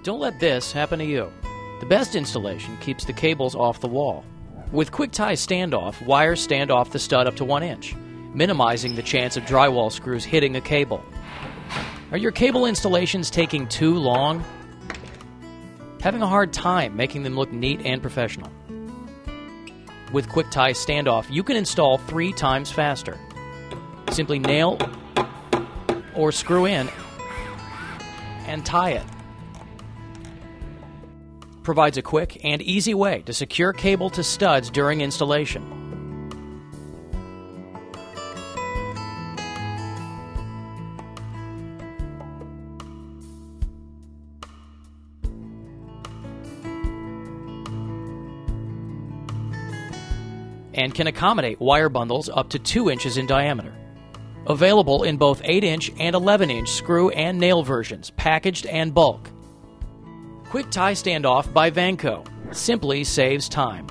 Don't let this happen to you. The best installation keeps the cables off the wall. With QuickTye-StandOff, wires stand off the stud up to 1 inch, minimizing the chance of drywall screws hitting a cable. Are your cable installations taking too long? Having a hard time making them look neat and professional? With QuickTye-StandOff, you can install 3 times faster. Simply nail or screw in and tie it. Provides a quick and easy way to secure cable to studs during installation. And can accommodate wire bundles up to 2 inches in diameter. Available in both 8-inch and 11-inch screw and nail versions, packaged and bulk. QuickTye-StandOff by Vanco simply saves time.